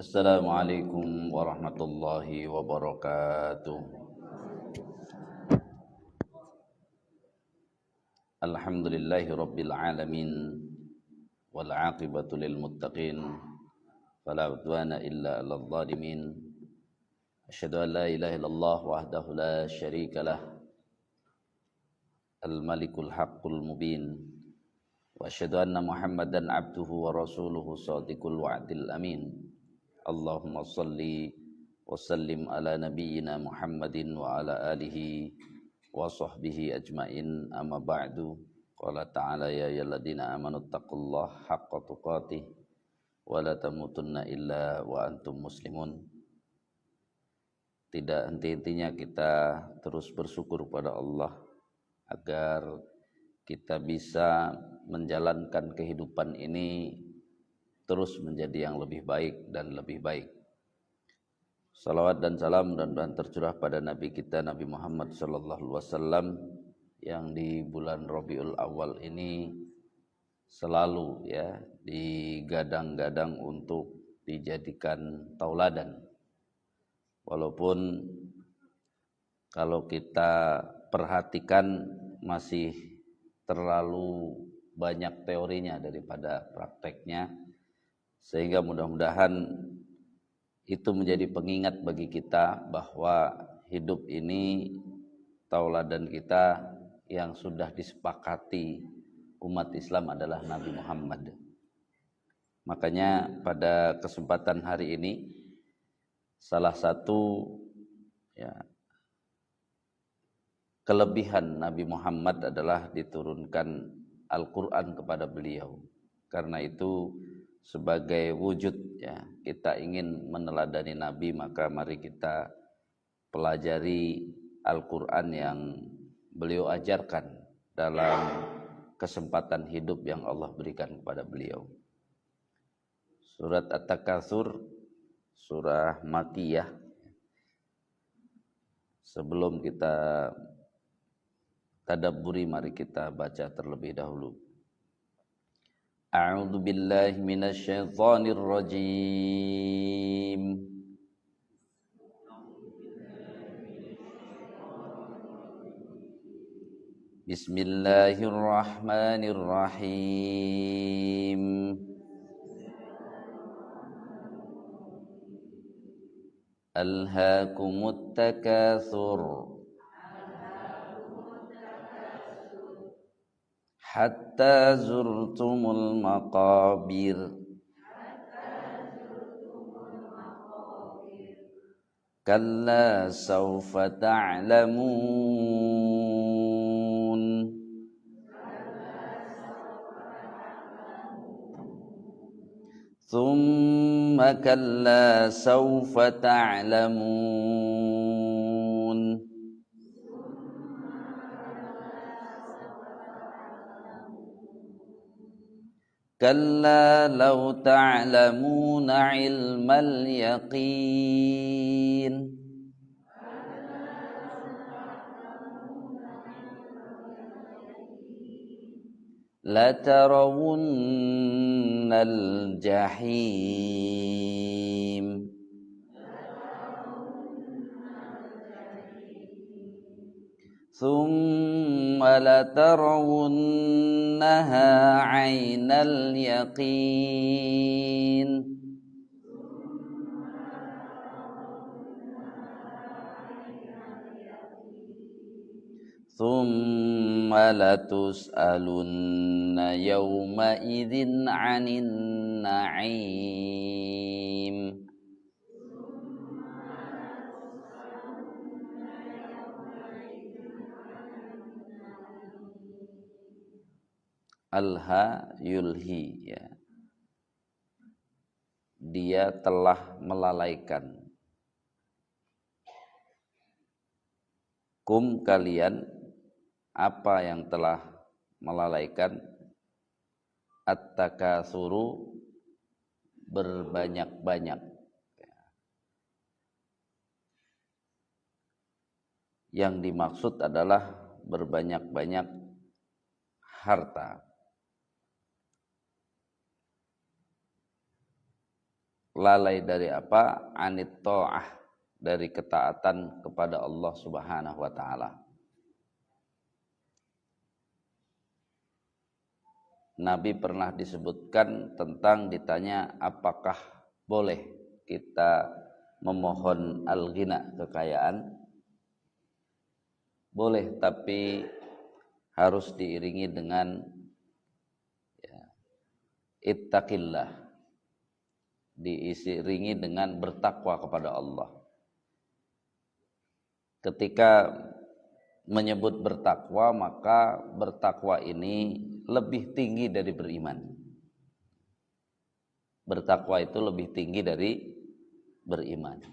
Assalamualaikum warahmatullahi wabarakatuh. Alhamdulillahi rabbil alamin wal aqibatu lil muttaqin fala udwana illa 'alal zalimin. Asyhadu an la ilaha illallah wahdahu la syarika lah al malikul haqqul mubin wa asyhadu anna Muhammadan abduhu wa rasuluhu shadiqul wa'dil amin. Allahumma salli wa sallim ala nabiyyina Muhammadin wa ala alihi wa sahbihi ajmain, amma ba'du. Qala ta'ala ya ayyuhalladzina amanu taqullaha haqqa tuqatih wa la tamutunna illa wa antum muslimun. Tidak henti-hentinya kita terus bersyukur kepada Allah agar kita bisa menjalankan kehidupan ini terus menjadi yang lebih baik dan lebih baik. Salawat dan salam dan tercurah pada Nabi kita Nabi Muhammad sallallahu alaihi wasallam yang di bulan Rabiul Awal ini selalu digadang-gadang untuk dijadikan tauladan. Walaupun kalau kita perhatikan masih terlalu banyak teorinya daripada prakteknya, sehingga mudah-mudahan itu menjadi pengingat bagi kita bahwa hidup ini tauladan kita yang sudah disepakati umat Islam adalah Nabi Muhammad. Makanya pada kesempatan hari ini salah satu kelebihan Nabi Muhammad adalah diturunkan Al-Quran kepada beliau. Karena itu sebagai wujud kita ingin meneladani Nabi, maka mari kita pelajari Al-Quran yang beliau ajarkan dalam kesempatan hidup yang Allah berikan kepada beliau. Surat At-Takatsur, surah Makkiyah. Sebelum kita tadabburi, mari kita baca terlebih dahulu. A'udzu billahi minasy syaithanir rajim. Bismillahirrahmanirrahim. Alhaakumut takatsur hatta zurtumul maqabir kalla sawfa ta'lamun thumma kalla sawfa ta'lamun kalla law ta'lamuna ilmal yaqin latarawunnal jahim thumma latarawunnaha 'ainal yaqin thumma latus'alunna yawma idzin 'anin na'im. Alha yulhi, dia telah melalaikan. Kum kalian, apa yang telah melalaikan? At-takatsuru, berbanyak-banyak. Yang dimaksud adalah berbanyak-banyak harta. lalai dari apa? Anit ta'ah, dari ketaatan kepada Allah Subhanahu wa taala. Nabi pernah disebutkan tentang ditanya apakah boleh kita memohon al-ghina, kekayaan. Boleh, tapi harus diiringi dengan ittaqillah, diiringi dengan bertakwa kepada Allah. Ketika menyebut bertakwa, maka bertakwa ini lebih tinggi dari beriman. Bertakwa itu lebih tinggi dari beriman.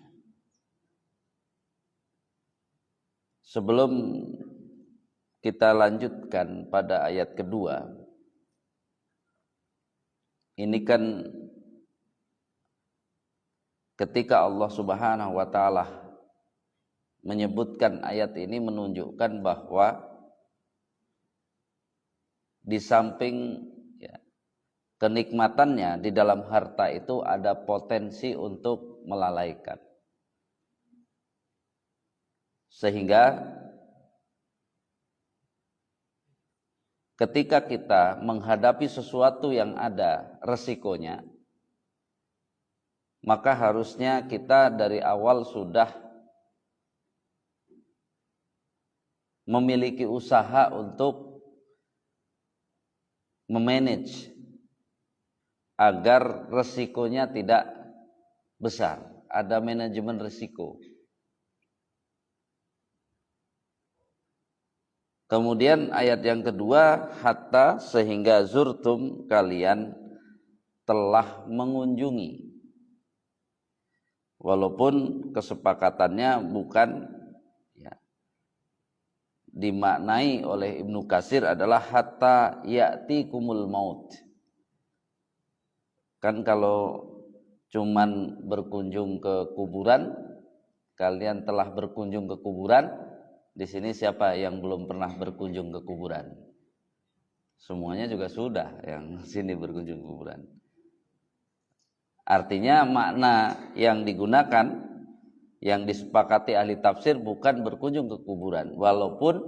Sebelum kita lanjutkan pada ayat kedua, ini kan ketika Allah Subhanahu wa taala menyebutkan ayat ini menunjukkan bahwa di samping kenikmatannya di dalam harta itu ada potensi untuk melalaikan. Sehingga ketika kita menghadapi sesuatu yang ada resikonya, maka harusnya kita dari awal sudah memiliki usaha untuk memanage agar resikonya tidak besar. Ada manajemen risiko. Kemudian ayat yang kedua, hatta sehingga zurtum, kalian telah mengunjungi. Walaupun kesepakatannya bukan dimaknai oleh Ibnu Katsir adalah hatta ya'tikumul maut. Kan kalau cuman berkunjung ke kuburan, kalian telah berkunjung ke kuburan. Di sini siapa yang belum pernah berkunjung ke kuburan? Semuanya juga sudah yang sini berkunjung ke kuburan. Artinya makna yang digunakan, yang disepakati ahli tafsir bukan berkunjung ke kuburan. Walaupun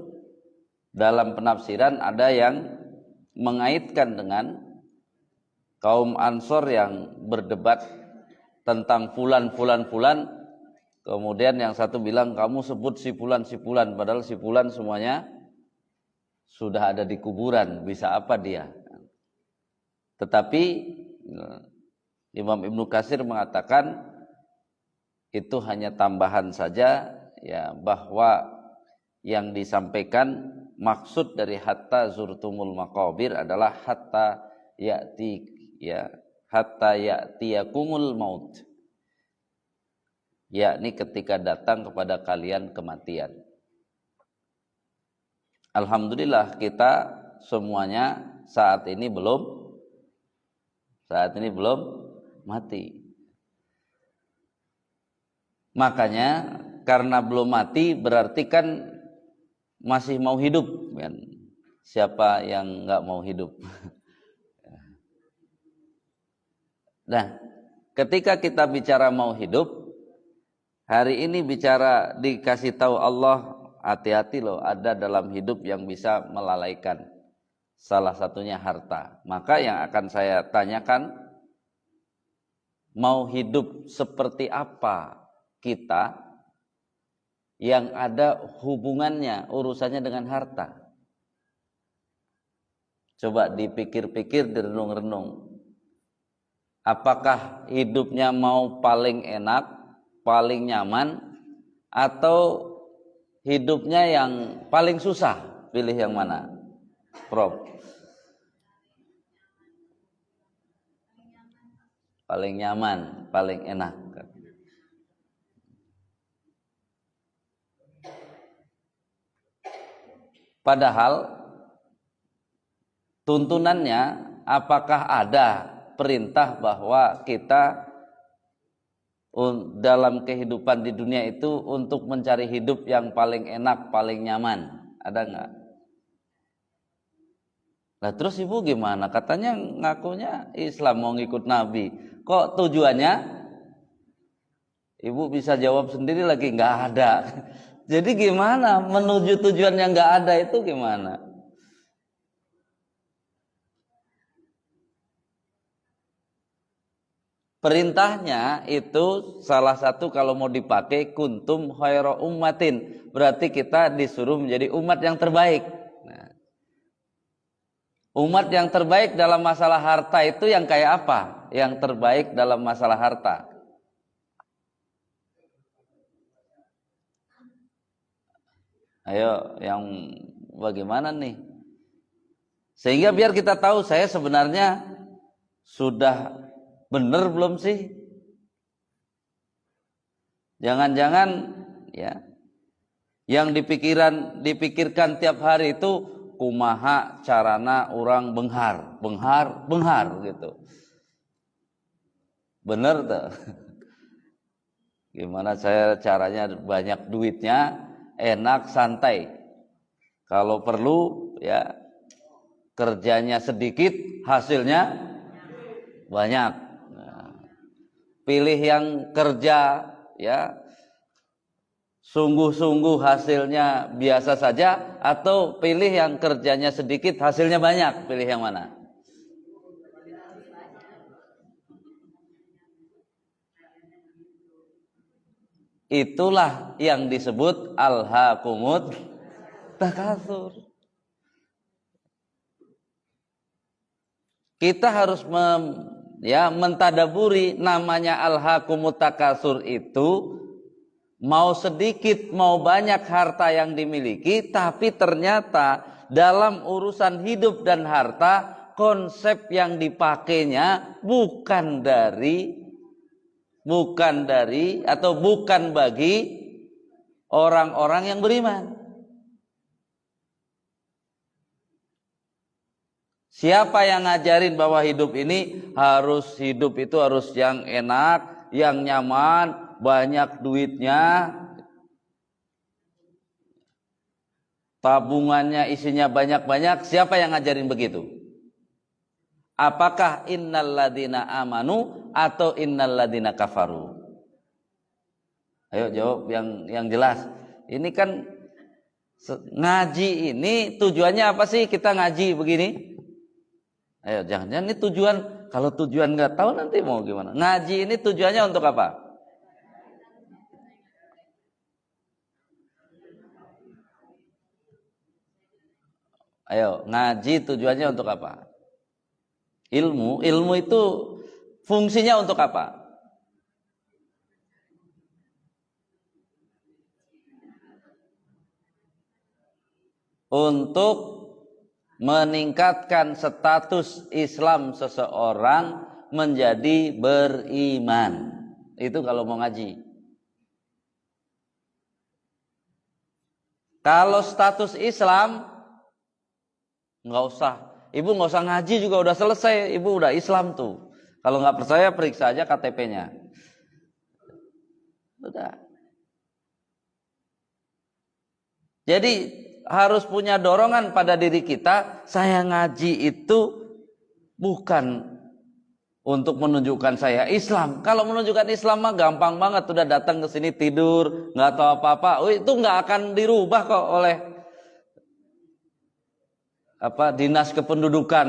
dalam penafsiran ada yang mengaitkan dengan kaum Ansor yang berdebat tentang fulan. Kemudian yang satu bilang kamu sebut si fulan, padahal si fulan semuanya sudah ada di kuburan, bisa apa dia? Tetapi Imam Ibnu Katsir mengatakan itu hanya tambahan saja, ya, bahwa yang disampaikan maksud dari hatta zurtumul maqabir adalah hatta ya'tiyakumul maut, yakni ketika datang kepada kalian kematian. Alhamdulillah kita semuanya saat ini belum mati. Makanya karena belum mati berarti kan masih mau hidup, kan? Siapa yang nggak mau hidup? Nah, ketika kita bicara mau hidup, hari ini bicara dikasih tahu Allah, hati-hati loh, ada dalam hidup yang bisa melalaikan. Salah satunya harta. Maka yang akan saya tanyakan, mau hidup seperti apa kita yang ada hubungannya, urusannya dengan harta? Coba dipikir-pikir, direnung-renung. Apakah hidupnya mau paling enak, paling nyaman, atau hidupnya yang paling susah? Pilih yang mana, Prof? Paling nyaman, paling enak. Padahal tuntunannya, apakah ada perintah bahwa kita dalam kehidupan di dunia itu untuk mencari hidup yang paling enak, paling nyaman? Ada nggak? Nah terus ibu gimana? Katanya ngakunya Islam, mau ngikut Nabi. Kok tujuannya Ibu bisa jawab sendiri lagi, nggak ada. Jadi gimana menuju tujuan yang nggak ada itu gimana? Perintahnya itu salah satu kalau mau dipakai kuntum khaira ummatin, berarti kita disuruh menjadi umat yang terbaik. Nah, umat yang terbaik dalam masalah harta itu yang kayak apa? Yang terbaik dalam masalah harta. Ayo, yang bagaimana nih? Sehingga biar kita tahu saya sebenarnya sudah benar belum sih? Jangan-jangan ya yang dipikirkan tiap hari itu kumaha carana orang benghar gitu. Bener tuh. Gimana saya caranya banyak duitnya, enak santai. Kalau perlu ya kerjanya sedikit, hasilnya banyak. Nah, pilih yang kerja ya sungguh-sungguh hasilnya biasa saja, atau pilih yang kerjanya sedikit hasilnya banyak. Pilih yang mana? Itulah yang disebut alhaakumut takatsur. Kita harus mentadaburi namanya alhaakumut takatsur itu. Mau sedikit mau banyak harta yang dimiliki, tapi ternyata dalam urusan hidup dan harta konsep yang dipakainya bukan bagi orang-orang yang beriman. Siapa yang ngajarin bahwa hidup itu harus yang enak, yang nyaman, banyak duitnya, tabungannya isinya banyak-banyak? Siapa yang ngajarin begitu? Apakah innalladzina amanu atau innalladzina kafaru? Ayo jawab yang jelas. Ini kan ngaji ini tujuannya apa sih kita ngaji begini? Ayo jangan-jangan ini tujuan, kalau tujuan nggak tahu nanti mau gimana? Ngaji ini tujuannya untuk apa? Ayo, ngaji tujuannya untuk apa? Ilmu itu fungsinya untuk apa? Untuk meningkatkan status Islam seseorang menjadi beriman. Itu kalau mau ngaji. Kalau status Islam nggak usah, ibu nggak usah ngaji juga udah selesai, ibu udah Islam tuh. Kalau nggak percaya periksa aja KTP-nya. Udah. Jadi harus punya dorongan pada diri kita. Saya ngaji itu bukan untuk menunjukkan saya Islam. Kalau menunjukkan Islam mah gampang banget, udah datang ke sini tidur, nggak tahu apa-apa. Itu nggak akan dirubah kok oleh dinas kependudukan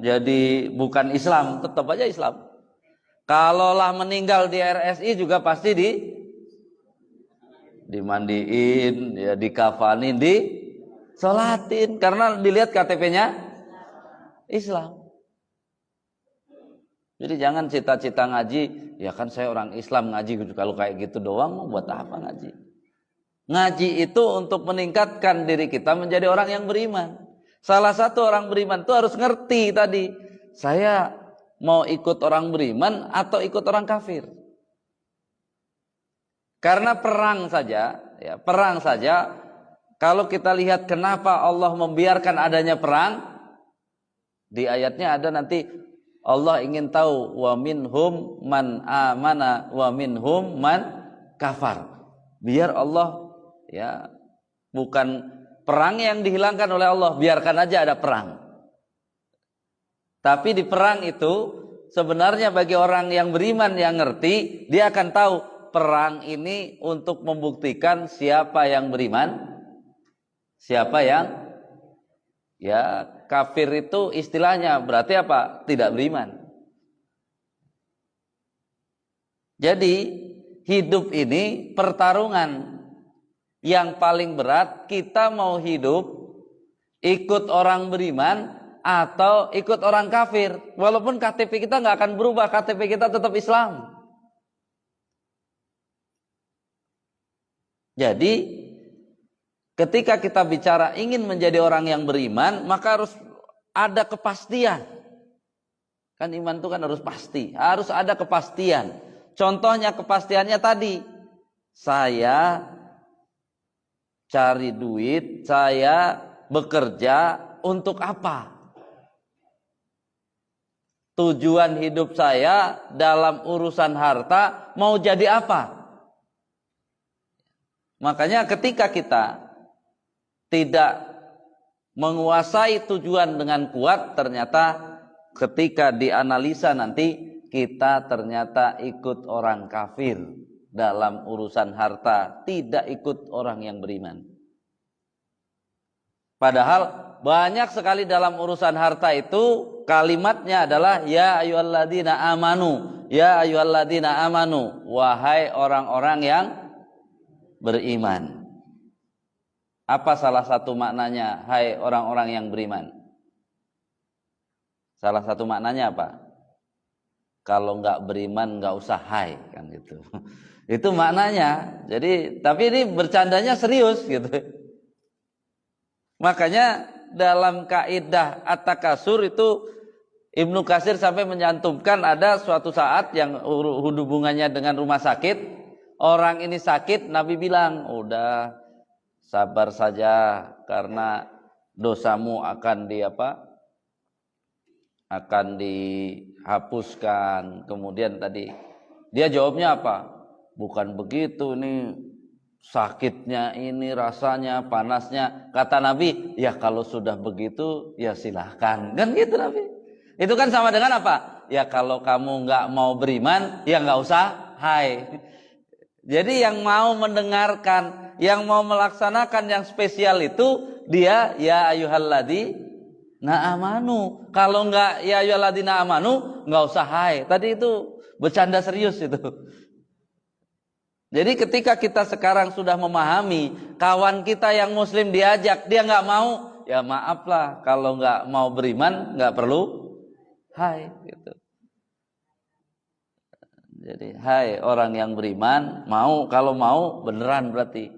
jadi bukan Islam, tetap aja Islam. Kalaulah meninggal di RSI juga pasti dimandiin, ya dikafanin, disolatin karena dilihat KTP-nya Islam. Jadi jangan cita-cita ngaji, ya kan saya orang Islam ngaji, kalau kayak gitu doang mau buat apa ngaji? Ngaji itu untuk meningkatkan diri kita menjadi orang yang beriman. Salah satu orang beriman itu harus ngerti tadi, saya mau ikut orang beriman atau ikut orang kafir. Karena perang saja, kalau kita lihat kenapa Allah membiarkan adanya perang, di ayatnya ada nanti Allah ingin tahu wa minhum man amana wa minhum man kafar. Biar Allah bukan perang yang dihilangkan oleh Allah, biarkan aja ada perang. Tapi di perang itu sebenarnya bagi orang yang beriman yang ngerti, dia akan tahu perang ini untuk membuktikan siapa yang beriman, siapa yang kafir. Itu istilahnya berarti apa? Tidak beriman. Jadi hidup ini pertarungan. Yang paling berat, kita mau hidup ikut orang beriman atau ikut orang kafir. Walaupun KTP kita nggak akan berubah, KTP kita tetap Islam. Jadi ketika kita bicara ingin menjadi orang yang beriman, maka harus ada kepastian. Kan iman itu kan harus pasti, harus ada kepastian. Contohnya kepastiannya tadi, saya cari duit, saya bekerja untuk apa? Tujuan hidup saya dalam urusan harta mau jadi apa? Makanya ketika kita tidak menguasai tujuan dengan kuat, ternyata ketika dianalisa nanti kita ternyata ikut orang kafir dalam urusan harta, tidak ikut orang yang beriman. Padahal banyak sekali dalam urusan harta itu kalimatnya adalah ya ayyuhalladzina amanu, ya ayyuhalladzina amanu, wahai orang-orang yang beriman. Apa salah satu maknanya hai orang-orang yang beriman? Salah satu maknanya apa? Kalau nggak beriman nggak usah hai, kan gitu. Itu maknanya. Jadi tapi ini bercandanya serius gitu. Makanya dalam kaidah at-takasur itu Ibnu Katsir sampai menyantumkan ada suatu saat yang hubungannya dengan rumah sakit. Orang ini sakit, Nabi bilang, udah sabar saja karena dosamu akan dihapuskan. Kemudian tadi dia jawabnya apa? Bukan begitu, ini sakitnya, ini rasanya, panasnya. Kata Nabi, ya kalau sudah begitu ya silahkan. Kan gitu Nabi. Itu kan sama dengan apa? Ya kalau kamu nggak mau beriman, ya nggak usah hai. Jadi yang mau mendengarkan, yang mau melaksanakan yang spesial itu dia ya ayyuhalladzina amanu. Kalau enggak ya ayyuhalladzina amanu, enggak usah hai. Tadi itu bercanda serius itu. Jadi ketika kita sekarang sudah memahami, kawan kita yang muslim diajak, dia enggak mau, ya maaflah, kalau enggak mau beriman enggak perlu hai gitu. Jadi hai orang yang beriman, mau, kalau mau beneran berarti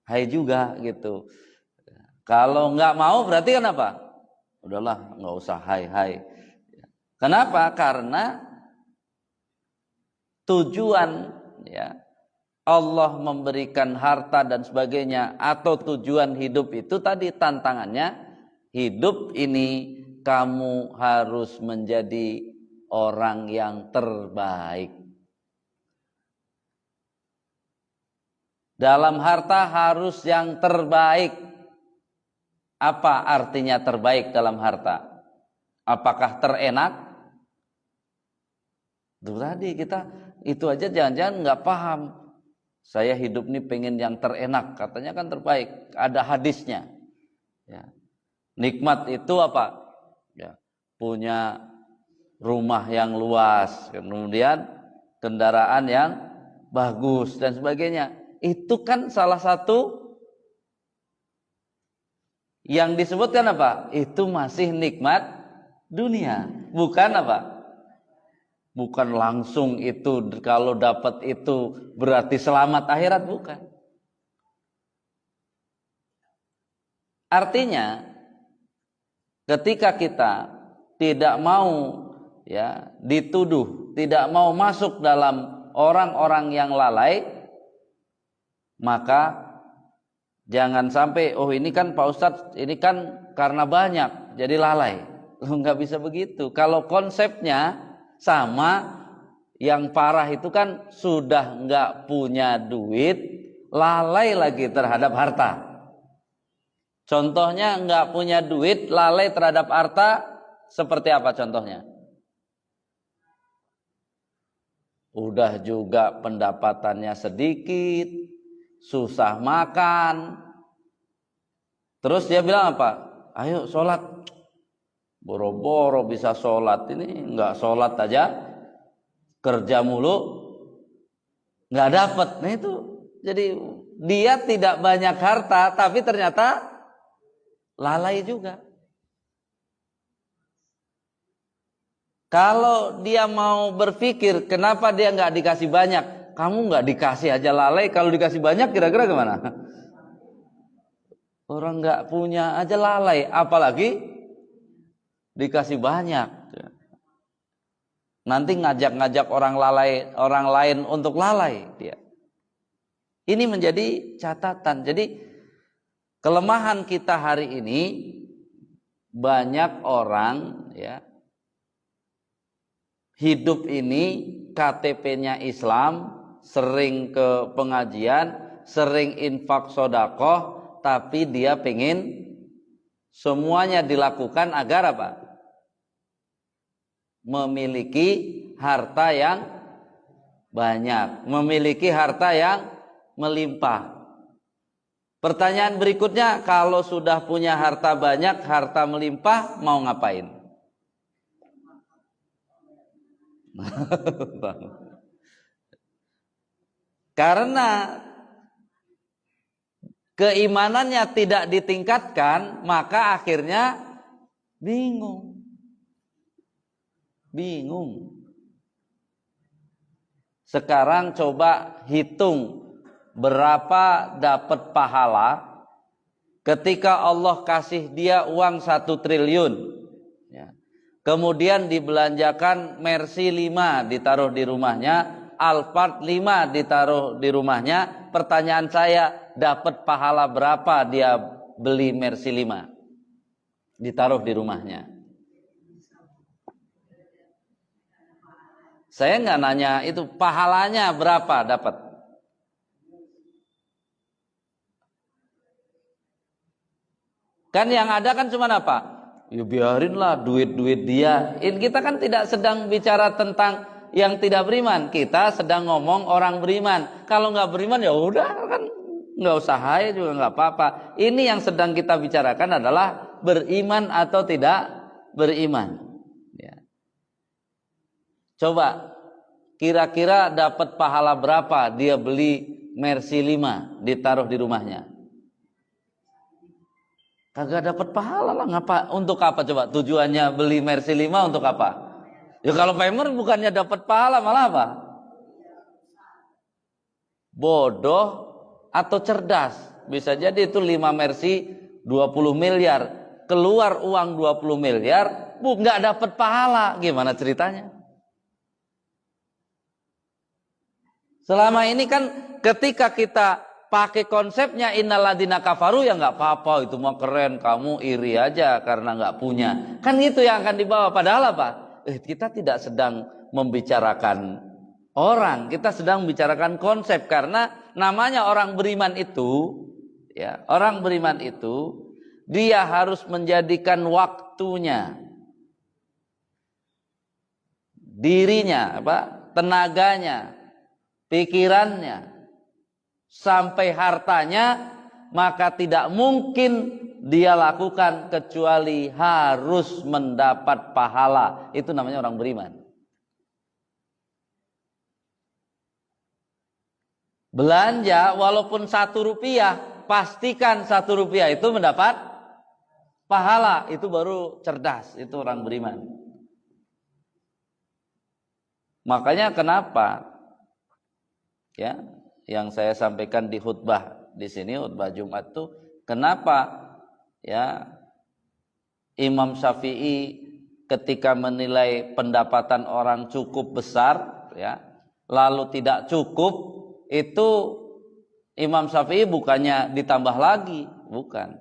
hai juga gitu. Kalau enggak mau berarti kan apa? Udahlah, enggak usah hai. Kenapa? Karena tujuan ya Allah memberikan harta dan sebagainya, atau tujuan hidup itu tadi tantangannya, hidup ini kamu harus menjadi orang yang terbaik. Dalam harta harus yang terbaik. Apa artinya terbaik dalam harta? Apakah terenak? Itu tadi kita itu aja jangan-jangan nggak paham. Saya hidup ini pengen yang terenak, katanya kan terbaik. Ada hadisnya. Ya. Nikmat itu apa? Ya. Punya rumah yang luas, kemudian kendaraan yang bagus dan sebagainya. Itu kan salah satu yang disebutkan apa? Itu masih nikmat dunia, bukan apa? Bukan langsung itu kalau dapat itu berarti selamat akhirat, bukan. Artinya ketika kita tidak mau ya dituduh, tidak mau masuk dalam orang-orang yang lalai, maka jangan sampai ini kan Pak Ustadz, ini kan karena banyak jadi lalai. Nggak bisa begitu. Kalau konsepnya sama, yang parah itu kan sudah nggak punya duit, lalai lagi terhadap harta. Contohnya nggak punya duit, lalai terhadap harta, seperti apa contohnya? udah juga pendapatannya sedikit, susah makan. Terus dia bilang apa? Ayo sholat. Boro-boro bisa sholat, ini nggak sholat aja, kerja mulu, nggak dapat. Nah itu, jadi dia tidak banyak harta, tapi ternyata lalai juga. Kalau dia mau berpikir, kenapa dia nggak dikasih banyak? Kamu nggak dikasih aja lalai, kalau dikasih banyak kira-kira gimana? Orang nggak punya aja lalai, apalagi dikasih banyak. Nanti ngajak-ngajak orang lain untuk lalai dia. Ini menjadi catatan. Jadi kelemahan kita hari ini, banyak orang ya hidup ini KTP-nya Islam, sering ke pengajian, sering infak sodakoh, tapi dia pengen semuanya dilakukan agar apa? Memiliki harta yang banyak, memiliki harta yang melimpah. Pertanyaan berikutnya, kalau sudah punya harta banyak, harta melimpah, mau ngapain? Karena keimanannya tidak ditingkatkan, maka akhirnya bingung. Sekarang coba hitung berapa dapat pahala ketika Allah kasih dia uang 1 triliun ya. Kemudian dibelanjakan Mercy 5 ditaruh di rumahnya, Alphard 5 ditaruh di rumahnya. Pertanyaan saya, dapat pahala berapa dia beli Mercy 5 ditaruh di rumahnya? Saya nggak nanya itu pahalanya berapa dapat. Kan yang ada kan cuma apa? Ya biarinlah duit-duit dia. Kita kan tidak sedang bicara tentang yang tidak beriman. Kita sedang ngomong orang beriman. Kalau nggak beriman ya udah kan nggak usah hai juga nggak apa-apa. Ini yang sedang kita bicarakan adalah beriman atau tidak beriman. Ya. Coba kira-kira dapat pahala berapa dia beli Mercy 5 ditaruh di rumahnya? Kagak dapat pahala lah. Ngapa? Untuk apa coba? Tujuannya beli Mercy 5 untuk apa? Ya kalau pamer bukannya dapat pahala, malah apa? Bodoh atau cerdas. Bisa jadi itu 5 Mercy 20 miliar. Keluar uang 20 miliar, nggak dapat pahala. Gimana ceritanya? Selama ini kan ketika kita pakai konsepnya innalladzina kafaru, ya nggak apa-apa, itu mah keren, kamu iri aja karena nggak punya. Kan itu yang akan dibawa. Padahal apa? Kita tidak sedang membicarakan orang, kita sedang membicarakan konsep. Karena namanya orang beriman itu, ya, orang beriman itu dia harus menjadikan waktunya, dirinya, tenaganya, pikirannya, sampai hartanya, maka tidak mungkin dia lakukan kecuali harus mendapat pahala. Itu namanya orang beriman. Belanja walaupun 1 rupiah, pastikan 1 rupiah itu mendapat pahala. Itu baru cerdas, itu orang beriman. Makanya kenapa ya, yang saya sampaikan di khutbah di sini, khutbah Jumat tuh, kenapa ya Imam Syafi'i ketika menilai pendapatan orang cukup besar ya, lalu tidak cukup, itu Imam Syafi'i bukannya ditambah lagi, bukan.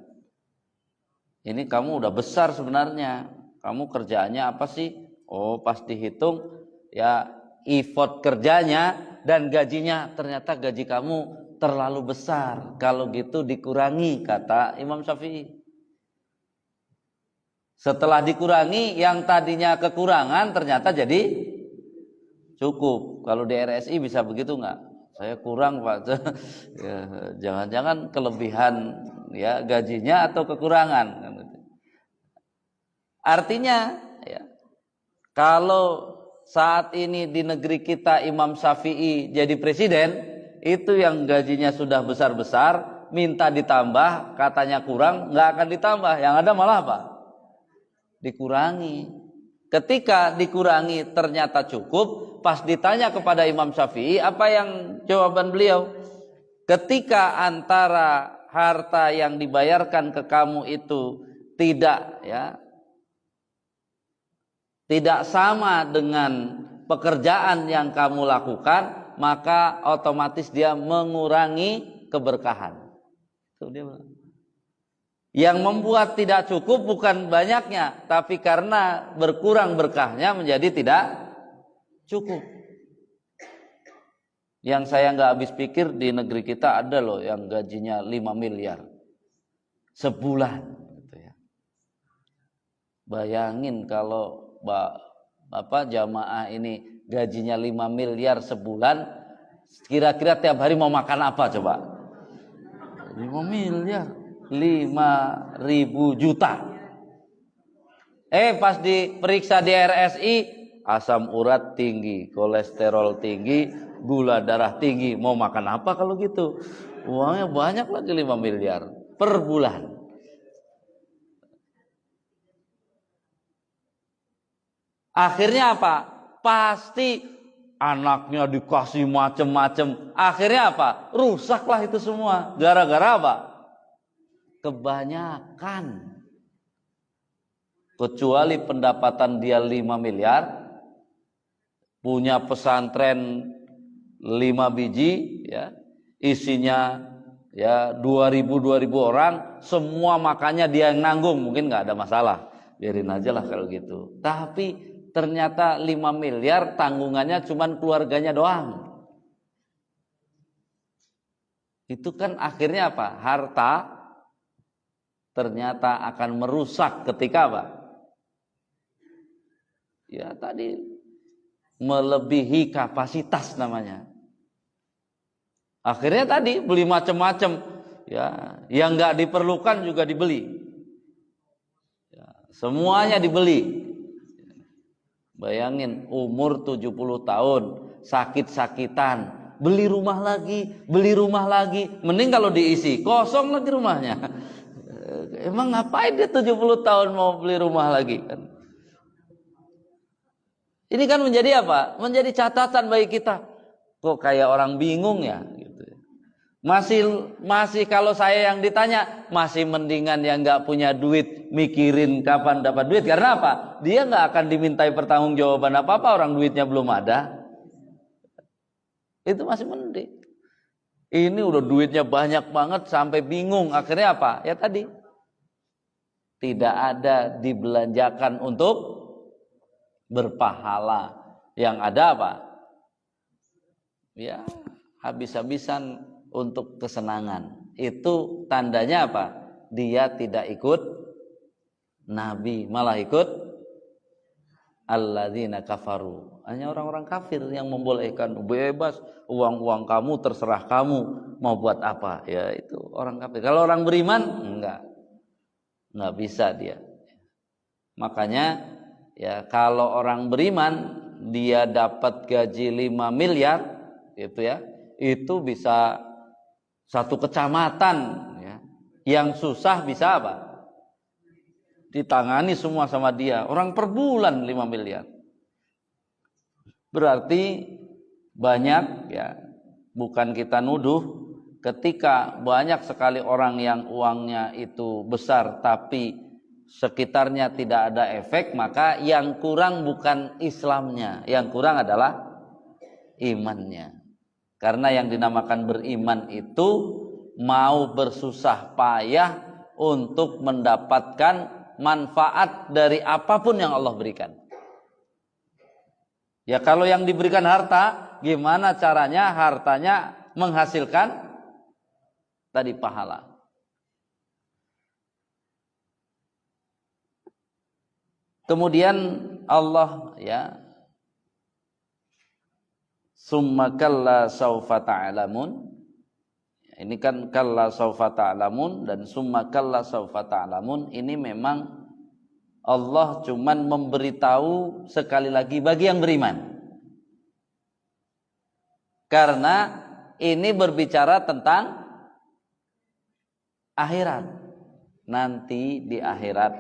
Ini kamu udah besar sebenarnya, kamu kerjaannya apa sih? Oh, pas dihitung ya effort kerjanya dan gajinya, ternyata gaji kamu terlalu besar. Kalau gitu dikurangi, kata Imam Syafi'i. Setelah dikurangi, yang tadinya kekurangan ternyata jadi cukup. Kalau di RSI bisa begitu nggak? Saya kurang Pak. Ya, jangan-jangan kelebihan ya gajinya atau kekurangan. Artinya ya, kalau saat ini di negeri kita Imam Syafi'i jadi presiden, itu yang gajinya sudah besar-besar, minta ditambah, katanya kurang, nggak akan ditambah. Yang ada malah apa? Dikurangi. Ketika dikurangi ternyata cukup, pas ditanya kepada Imam Syafi'i, apa yang jawaban beliau? Ketika antara harta yang dibayarkan ke kamu itu tidak sama dengan pekerjaan yang kamu lakukan, maka otomatis dia mengurangi keberkahan. Itu dia bilang. Yang membuat tidak cukup bukan banyaknya, tapi karena berkurang berkahnya menjadi tidak cukup. Yang saya nggak habis pikir, di negeri kita ada loh yang gajinya 5 miliar sebulan gitu ya. Bayangin kalau jamaah ini gajinya 5 miliar sebulan, kira-kira tiap hari mau makan apa coba? 5 miliar, 5.000 juta. Pas diperiksa di RSI, asam urat tinggi, kolesterol tinggi, gula darah tinggi. Mau makan apa kalau gitu? Uangnya banyak lagi, 5 miliar per bulan. Akhirnya apa? Pasti anaknya dikasih macem-macem. Akhirnya apa? Rusaklah itu semua. Gara-gara apa? Kebanyakan. Kecuali pendapatan dia 5 miliar, punya pesantren 5 biji, ya, isinya ya 2.000 orang, semua makannya dia yang nanggung, mungkin nggak ada masalah, biarin aja lah kalau gitu. Tapi ternyata 5 miliar tanggungannya cuman keluarganya doang. Itu kan akhirnya apa? Harta ternyata akan merusak ketika apa? Ya tadi, melebihi kapasitas namanya. Akhirnya tadi beli macam-macam, ya, yang nggak diperlukan juga dibeli, ya, semuanya dibeli. Bayangin umur 70 tahun sakit-sakitan, beli rumah lagi, mending kalau diisi kosong lagi rumahnya. Emang ngapain dia 70 tahun mau beli rumah lagi kan? Ini kan menjadi apa? Menjadi catatan bagi kita. Kok kayak orang bingung ya? Gitu. Masih kalau saya yang ditanya, masih mendingan yang nggak punya duit mikirin kapan dapat duit. Karena apa? Dia nggak akan dimintai pertanggungjawaban apa-apa, orang duitnya belum ada. Itu masih mending. Ini udah duitnya banyak banget sampai bingung. Akhirnya apa? Ya tadi, tidak ada dibelanjakan untuk berpahala. Yang ada apa? Ya, habis-habisan untuk kesenangan. Itu tandanya apa? Dia tidak ikut Nabi, malah ikut alladzina kafaru. Hanya orang-orang kafir yang membolehkan, bebas, uang-uang kamu terserah kamu mau buat apa. Ya itu orang kafir. Kalau orang beriman enggak bisa dia. Makanya ya, kalau orang beriman dia dapat gaji 5 miliar gitu ya, itu bisa satu kecamatan ya. Yang susah bisa apa? Ditangani semua sama dia. Orang per bulan 5 miliar. Berarti banyak ya, bukan kita nuduh, ketika banyak sekali orang yang uangnya itu besar tapi sekitarnya tidak ada efek, maka yang kurang bukan Islamnya, yang kurang adalah imannya. Karena yang dinamakan beriman itu mau bersusah payah untuk mendapatkan manfaat dari apapun yang Allah berikan. Ya kalau yang diberikan harta, gimana caranya hartanya menghasilkan tadi pahala. Kemudian Allah ya summa kalla saufa ta'lamun. Ini kan kalla saufa ta'lamun dan summa kalla saufa ta'lamun. Ini memang Allah cuman memberitahu sekali lagi bagi yang beriman. Karena ini berbicara tentang akhirat. Nanti di akhirat.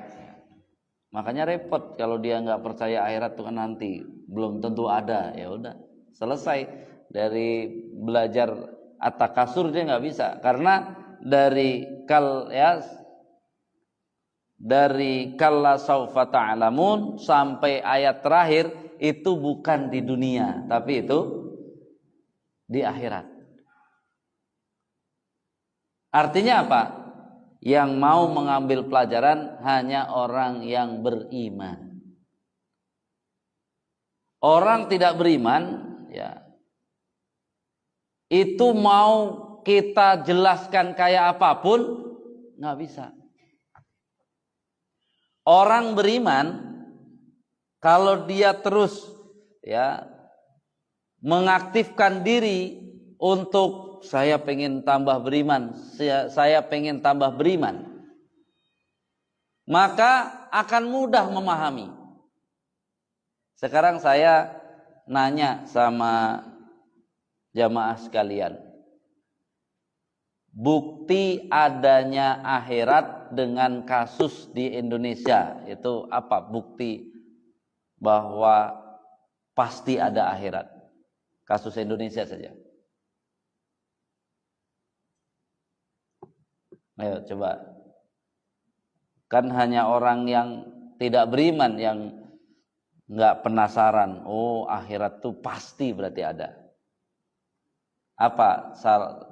Makanya repot kalau dia nggak percaya akhirat itu kan nanti. Belum tentu ada. Ya udah, selesai. Dari belajar at-takasur dia nggak bisa. Karena dari kalla saufa ta'lamun sampai ayat terakhir itu bukan di dunia, tapi itu di akhirat. Artinya apa? Yang mau mengambil pelajaran hanya orang yang beriman. Orang tidak beriman, ya, itu mau kita jelaskan kayak apapun nggak bisa. Orang beriman kalau dia terus ya mengaktifkan diri untuk saya pengen tambah beriman, saya pengen tambah beriman, maka akan mudah memahami. Sekarang saya nanya sama jamaah sekalian, bukti adanya akhirat dengan kasus di Indonesia itu apa? Bukti bahwa pasti ada akhirat. Kasus Indonesia saja. Ayo coba. Kan hanya orang yang tidak beriman yang nggak penasaran. Oh, akhirat tuh pasti berarti ada. Apa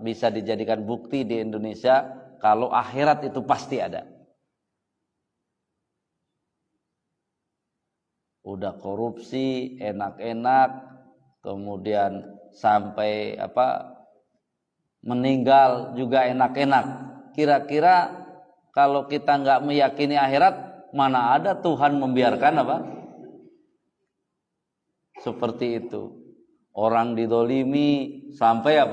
bisa dijadikan bukti di Indonesia kalau akhirat itu pasti ada? Udah korupsi, enak-enak, kemudian sampai meninggal juga enak-enak. Kira-kira kalau kita nggak meyakini akhirat, mana ada Tuhan membiarkan seperti itu. Orang didolimi sampai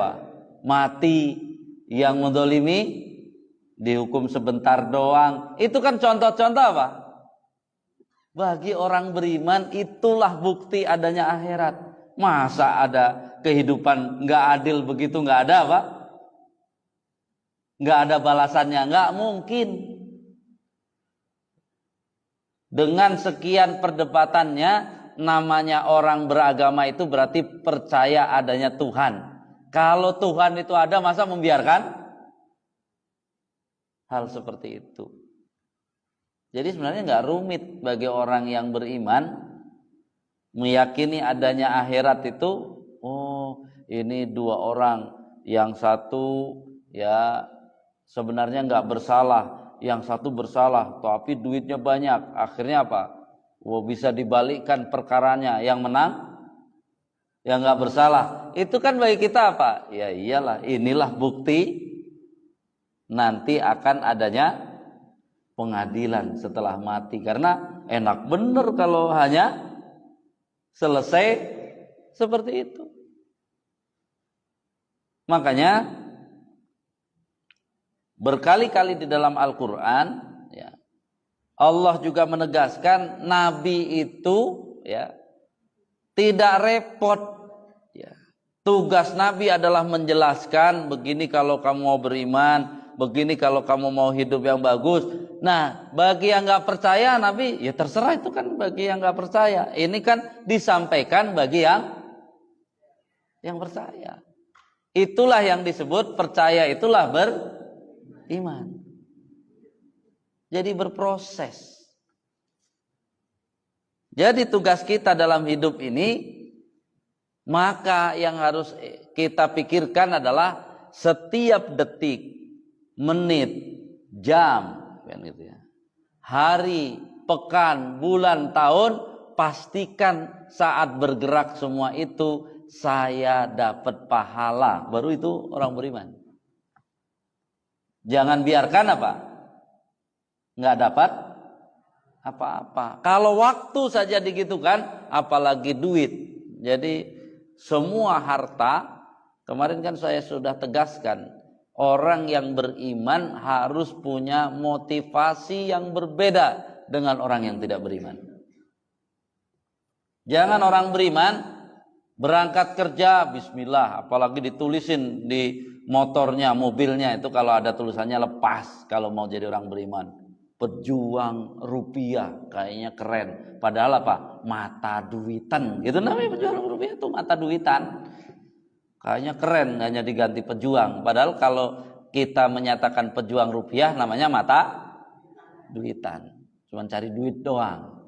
mati, yang mendolimi dihukum sebentar doang. Itu kan contoh-contoh bagi orang beriman itulah bukti adanya akhirat. Masa ada kehidupan nggak adil begitu, nggak ada nggak ada balasannya, nggak mungkin. Dengan sekian perdebatannya, namanya orang beragama itu berarti percaya adanya Tuhan. Kalau Tuhan itu ada, masa membiarkan hal seperti itu? Jadi sebenarnya nggak rumit bagi orang yang beriman meyakini adanya akhirat itu. Oh, ini dua orang, yang satu ya sebenarnya nggak bersalah, yang satu bersalah, tapi duitnya banyak. Akhirnya apa? Bisa dibalikkan perkaranya, yang menang yang nggak bersalah. Itu kan bagi kita apa? Ya iyalah, inilah bukti nanti akan adanya pengadilan setelah mati. Karena enak bener kalau hanya selesai seperti itu. Makanya berkali-kali di dalam Al-Quran ya, Allah juga menegaskan Nabi itu ya tidak repot ya. Tugas Nabi adalah menjelaskan begini kalau kamu mau beriman, begini kalau kamu mau hidup yang bagus. Nah, bagi yang nggak percaya Nabi, ya terserah, itu kan bagi yang nggak percaya. Ini kan disampaikan bagi yang percaya. Itulah yang disebut percaya, itulah beriman. Jadi berproses. Jadi tugas kita dalam hidup ini, maka yang harus kita pikirkan adalah setiap detik, menit, jam, kan gitu ya, hari, pekan, bulan, tahun, pastikan saat bergerak semua itu saya dapat pahala. Baru itu orang beriman. Jangan biarkan nggak dapat apa-apa. Kalau waktu saja digitukan, apalagi duit. Jadi semua harta, kemarin kan saya sudah tegaskan, orang yang beriman harus punya motivasi yang berbeda dengan orang yang tidak beriman. Jangan orang beriman berangkat kerja bismillah, apalagi ditulisin di motornya, mobilnya itu kalau ada tulisannya lepas kalau mau jadi orang beriman. Pejuang rupiah, kayaknya keren. Padahal apa? Mata duitan. Gitu namanya pejuang rupiah itu mata duitan. Kayaknya keren, hanya diganti pejuang. Padahal kalau kita menyatakan pejuang rupiah namanya mata duitan. Cuman cari duit doang.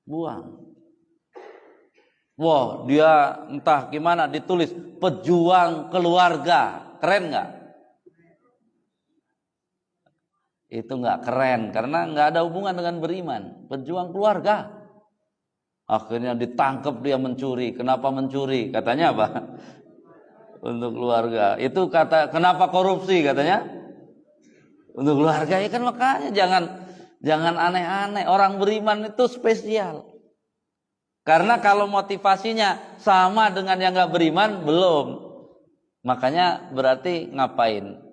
Buang. Wah, dia entah gimana ditulis pejuang keluarga. Keren nggak? Itu nggak keren karena nggak ada hubungan dengan beriman. Pejuang keluarga. Akhirnya ditangkap dia mencuri. Kenapa mencuri? Katanya apa? Untuk keluarga. Itu kata kenapa korupsi katanya? Untuk keluarga. Ya kan makanya jangan aneh-aneh. Orang beriman itu spesial. Karena kalau motivasinya sama dengan yang nggak beriman belum. Makanya berarti ngapain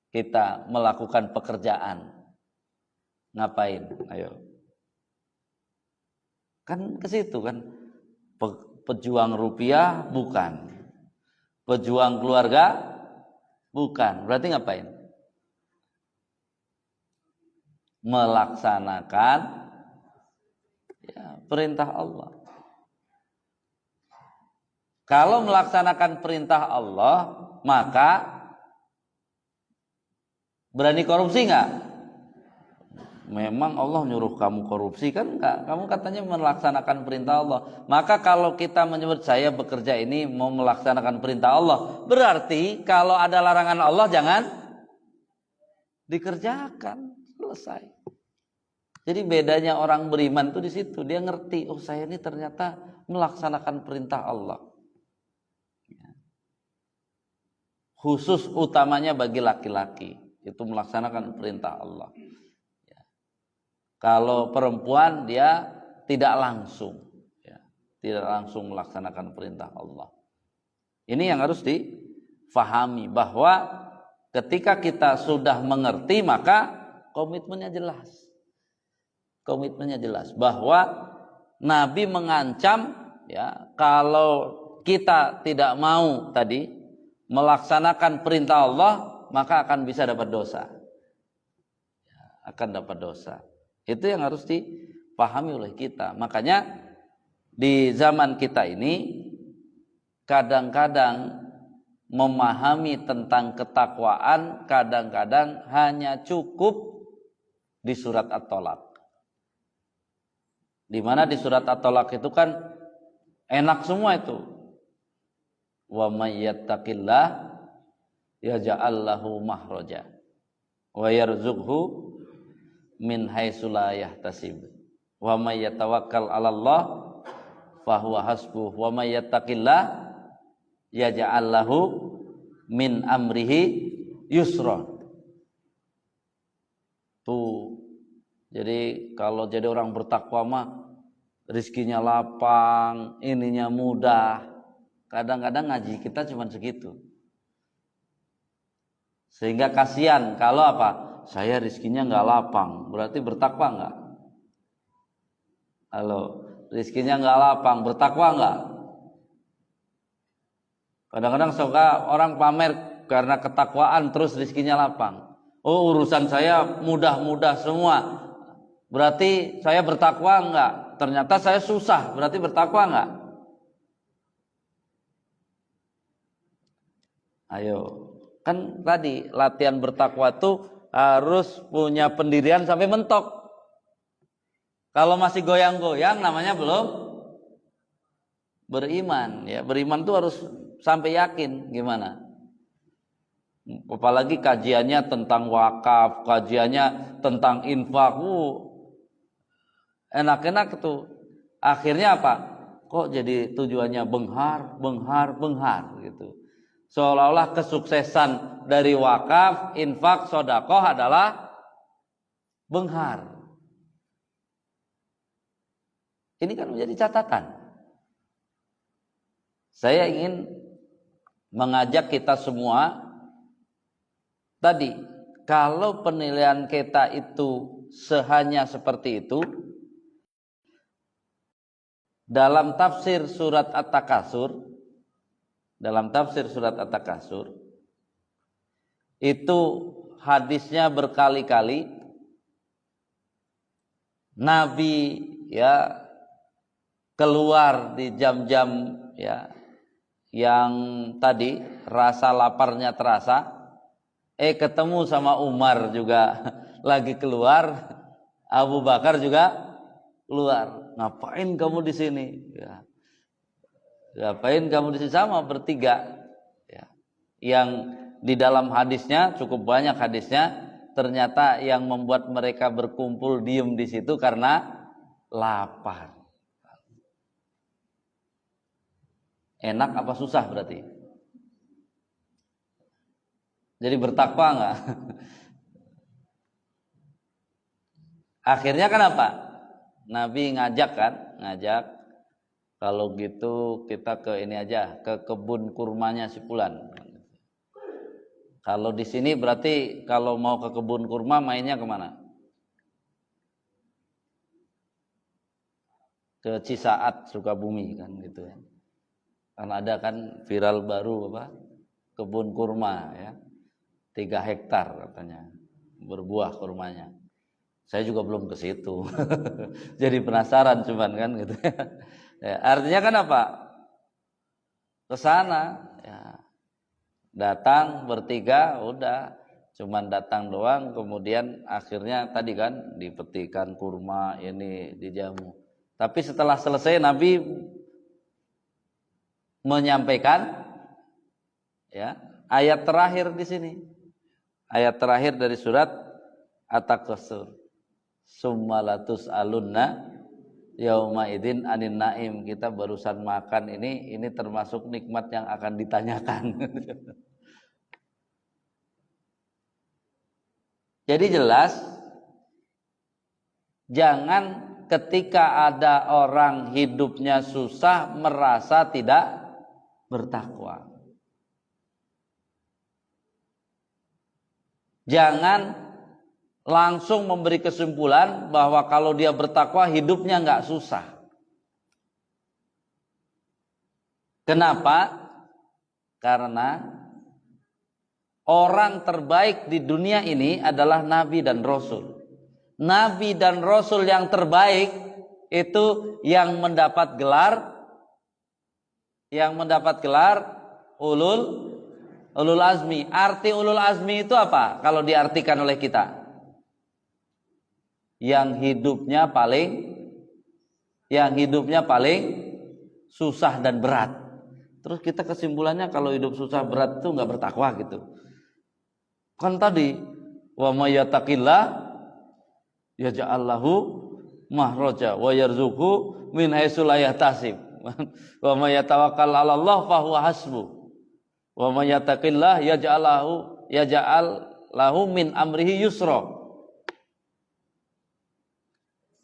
kita melakukan pekerjaan? Ngapain? Ayo. Kan ke situ kan. Pejuang rupiah bukan. Pejuang keluarga bukan. Berarti ngapain? Melaksanakan perintah Allah. Kalau melaksanakan perintah Allah, maka berani korupsi nggak? Memang Allah nyuruh kamu korupsi kan enggak? Kamu katanya melaksanakan perintah Allah. Maka kalau kita menyebut saya bekerja ini mau melaksanakan perintah Allah, berarti kalau ada larangan Allah jangan dikerjakan. Selesai. Jadi bedanya orang beriman itu di situ, dia ngerti, oh saya ini ternyata melaksanakan perintah Allah. Khusus utamanya bagi laki-laki, itu melaksanakan perintah Allah. Kalau perempuan dia tidak langsung, tidak langsung melaksanakan perintah Allah. Ini yang harus difahami bahwa ketika kita sudah mengerti maka komitmennya jelas. Komitmennya jelas bahwa Nabi mengancam kalau kita tidak mau tadi melaksanakan perintah Allah maka akan bisa dapat dosa. Akan dapat dosa. Itu yang harus dipahami oleh kita. Makanya di zaman kita ini kadang-kadang memahami tentang ketakwaan kadang-kadang hanya cukup di surat At-Tolaq. Di mana di surat At-Tolaq itu kan enak semua itu. Wa may yattaqillah yaj'al lahu makhraja wa yarzuqhu min haitsu la yahtasib. Wa may yatawakkal 'alallah fa huwa hasbuh. Wa may yattaqillah yaj'al lahu min amrihi yusra. Tuh. Jadi kalau jadi orang bertakwa mah rizkinya lapang, ininya mudah. Kadang-kadang ngaji kita cuma segitu. Sehingga kasihan kalau apa? Saya rizkinya nggak lapang, berarti bertakwa nggak? Halo, rizkinya nggak lapang, bertakwa nggak? Kadang-kadang suka orang pamer karena ketakwaan terus rizkinya lapang. Oh urusan saya mudah-mudah semua. Berarti saya bertakwa enggak? Ternyata saya susah, berarti bertakwa enggak? Ayo, kan tadi latihan bertakwa itu harus punya pendirian sampai mentok. Kalau masih goyang-goyang namanya belum beriman. Ya, beriman itu harus sampai yakin. Gimana? Apalagi kajiannya tentang wakaf, kajiannya tentang infak. Enak-enak tuh. Akhirnya apa? Kok jadi tujuannya benghar gitu. Seolah-olah kesuksesan dari wakaf, infak, sedekah adalah benghar. Ini kan menjadi catatan. Saya ingin mengajak kita semua tadi, kalau penilaian kita itu hanya seperti itu, dalam tafsir surat At-Takasur, itu hadisnya berkali-kali Nabi ya keluar di jam-jam ya yang tadi rasa laparnya terasa, ketemu sama Umar juga lagi keluar, Abu Bakar juga keluar. Ngapain kamu di sini? Ya. Ngapain kamu di sini? Sama bertiga. Ya. Yang di dalam hadisnya cukup banyak hadisnya, ternyata yang membuat mereka berkumpul diem di situ karena lapar. Enak apa susah berarti? Jadi bertakwa enggak? Akhirnya kenapa? Nabi ngajak kalau gitu kita ke ini aja, ke kebun kurmanya si Fulan. Kalau di sini berarti kalau mau ke kebun kurma mainnya kemana? Ke Cisaat, Sukabumi kan gitu ya. Karena ada kan viral baru apa? Kebun kurma ya. 3 hektar katanya berbuah kurmanya. Saya juga belum ke situ. Jadi penasaran cuman kan gitu. Ya, artinya kan apa? Ke sana ya. Datang bertiga udah cuman datang doang, kemudian akhirnya tadi kan dipetikan kurma ini dijamu. Tapi setelah selesai Nabi menyampaikan ya ayat terakhir di sini. Ayat terakhir dari surat At-Takasur. Summalatus alunna yauma idzin anin naim. Kita barusan makan ini termasuk nikmat yang akan ditanyakan. Jadi jelas jangan ketika ada orang hidupnya susah merasa tidak bertakwa. Jangan langsung memberi kesimpulan bahwa kalau dia bertakwa hidupnya nggak susah. Kenapa? Karena orang terbaik di dunia ini adalah Nabi dan Rasul. Nabi dan Rasul yang terbaik itu yang mendapat gelar ulul azmi. Arti ulul azmi itu apa? Kalau diartikan oleh kita, yang hidupnya paling susah dan berat. Terus kita kesimpulannya kalau hidup susah berat itu nggak bertakwa gitu. Kan tadi wa may yattaqillah yaj'al lahu mahraja wa yarzuqhu min haitsu la yahtasib. Wa may yatawakkal 'ala Allah fa huwa hasbuh. Wa may yattaqillah yaj'al lahu min amrihi yusra.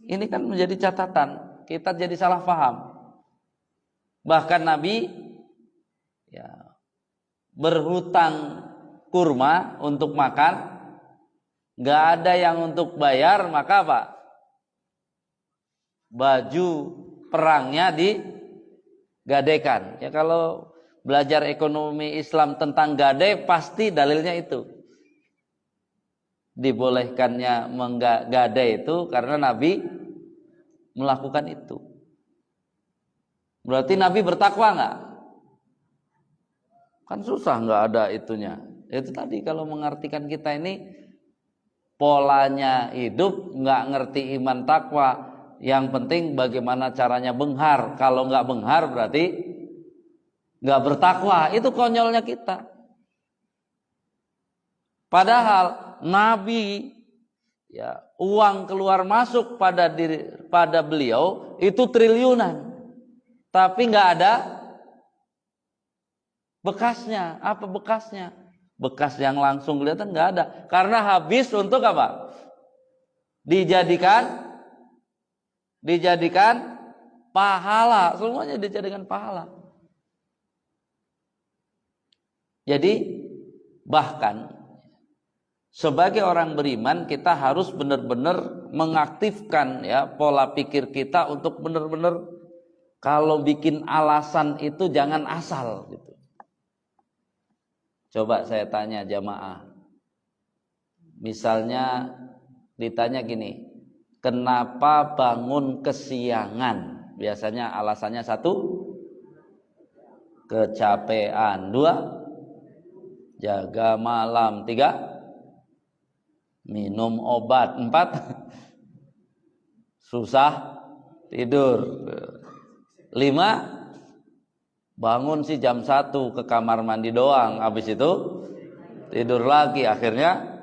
Ini kan menjadi catatan, kita jadi salah paham. Bahkan Nabi ya berhutang kurma untuk makan, nggak ada yang untuk bayar, maka apa? Baju perangnya digadekan. Ya kalau belajar ekonomi Islam tentang gade pasti dalilnya itu. Dibolehkannya menggadai itu karena Nabi melakukan itu. Berarti Nabi bertakwa nggak? Kan susah nggak ada itunya. Itu tadi kalau mengartikan kita ini polanya hidup nggak ngerti iman takwa. Yang penting bagaimana caranya benghar. Kalau nggak benghar berarti nggak bertakwa. Itu konyolnya kita. Padahal Nabi ya uang keluar masuk pada beliau itu triliunan, tapi nggak ada bekasnya. Apa bekasnya? Bekas yang langsung kelihatan nggak ada, karena habis untuk apa? Dijadikan pahala, semuanya dijadikan pahala. Jadi bahkan sebagai orang beriman kita harus benar-benar mengaktifkan ya pola pikir kita untuk benar-benar kalau bikin alasan itu jangan asal gitu. Coba saya tanya jamaah. Misalnya ditanya gini, kenapa bangun kesiangan? Biasanya alasannya satu, kecapean. Dua, jaga malam. Tiga, minum obat. Empat, susah tidur. Lima, bangun sih jam 1 ke kamar mandi doang, habis itu tidur lagi, akhirnya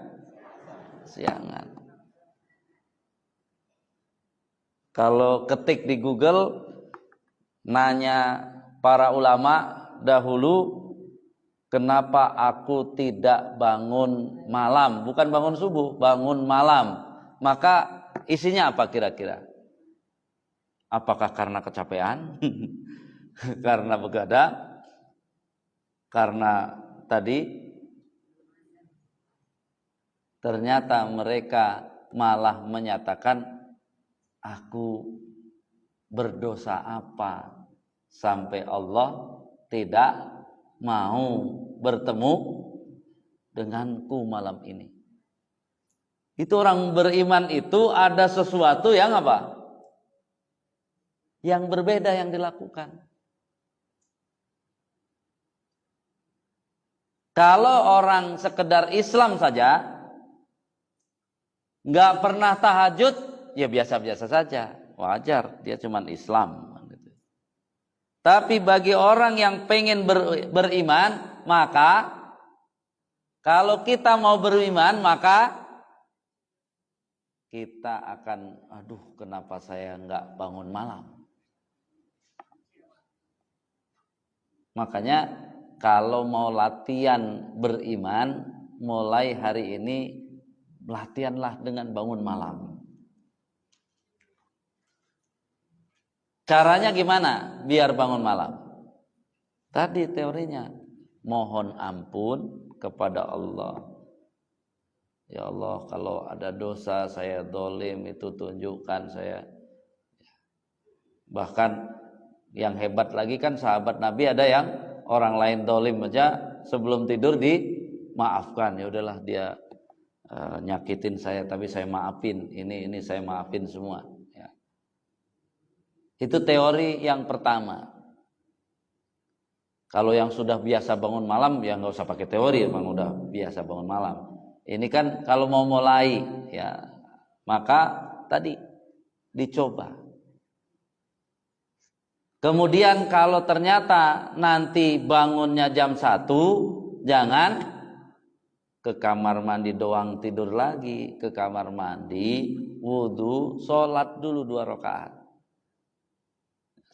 siangan. Kalau ketik di Google nanya para ulama dahulu, kenapa aku tidak bangun malam, bukan bangun subuh, bangun malam, maka isinya apa kira-kira? Apakah karena kecapean? Karena begadang, karena tadi ternyata mereka malah menyatakan, aku berdosa apa sampai Allah tidak mau bertemu denganku malam ini. Itu orang beriman itu ada sesuatu yang apa? Yang berbeda yang dilakukan. Kalau orang sekedar Islam saja, nggak pernah tahajud, ya biasa-biasa saja, wajar, dia cuman Islam. Tapi bagi orang yang pengen beriman, maka kalau kita mau beriman, maka kita akan, aduh kenapa saya nggak bangun malam. Makanya kalau mau latihan beriman, mulai hari ini latihanlah dengan bangun malam. Caranya gimana biar bangun malam? Tadi teorinya, mohon ampun kepada Allah. Ya Allah, kalau ada dosa saya dolim, itu tunjukkan saya. Bahkan yang hebat lagi kan sahabat Nabi ada yang orang lain dolim aja sebelum tidur dimaafkan. Ya udahlah dia nyakitin saya tapi saya maafin. Ini saya maafin semua. Ya. Itu teori yang pertama. Kalau yang sudah biasa bangun malam ya nggak usah pakai teori, emang udah biasa bangun malam. Ini kan kalau mau mulai ya maka tadi dicoba. Kemudian kalau ternyata nanti bangunnya jam 1, jangan ke kamar mandi doang tidur lagi. Ke kamar mandi, wudu, sholat dulu 2 rakaat.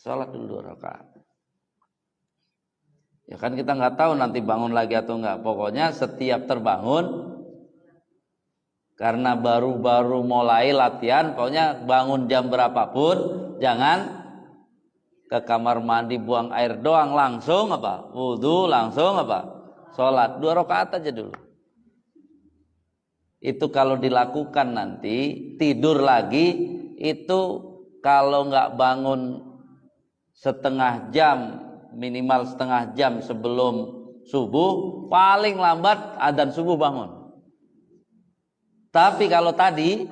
Sholat dulu 2 rakaat. Ya kan kita nggak tahu nanti bangun lagi atau nggak. Pokoknya setiap terbangun, karena baru-baru mulai latihan, pokoknya bangun jam berapapun, jangan ke kamar mandi buang air doang, langsung apa? Wudu, langsung apa? Sholat 2 rakaat aja dulu. Itu kalau dilakukan nanti tidur lagi, itu kalau nggak bangun setengah jam, minimal setengah jam sebelum subuh, paling lambat adzan subuh bangun. Tapi kalau tadi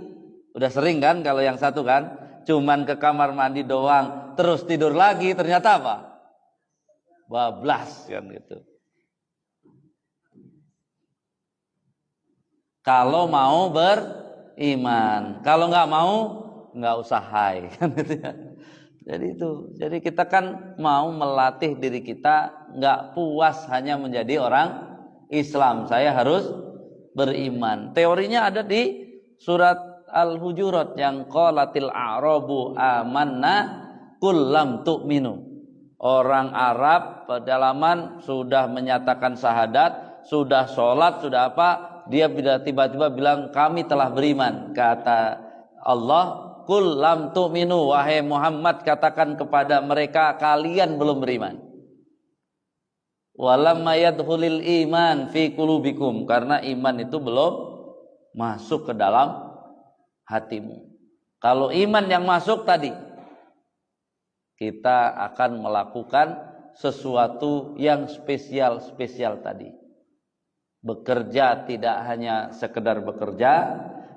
udah sering kan, kalau yang satu kan cuman ke kamar mandi doang terus tidur lagi, ternyata apa? Bablas kan gitu. Kalau mau beriman, kalau nggak mau nggak usah hai kan gitu ya. Jadi kita kan mau melatih diri kita, nggak puas hanya menjadi orang Islam, saya harus beriman. Teorinya ada di surat Al-Hujurat yang qalatil a'rabu amanna qul lam tu'minu. Orang Arab pedalaman sudah menyatakan syahadat, sudah sholat, sudah apa, dia tiba-tiba bilang kami telah beriman. Kata Allah, qul lam tu'minu, wahai Muhammad katakan kepada mereka kalian belum beriman. walamma yadkhulil iman fi qulubikum, karena iman itu belum masuk ke dalam hatimu. Kalau iman yang masuk tadi, kita akan melakukan sesuatu yang spesial tadi. Bekerja tidak hanya sekedar bekerja,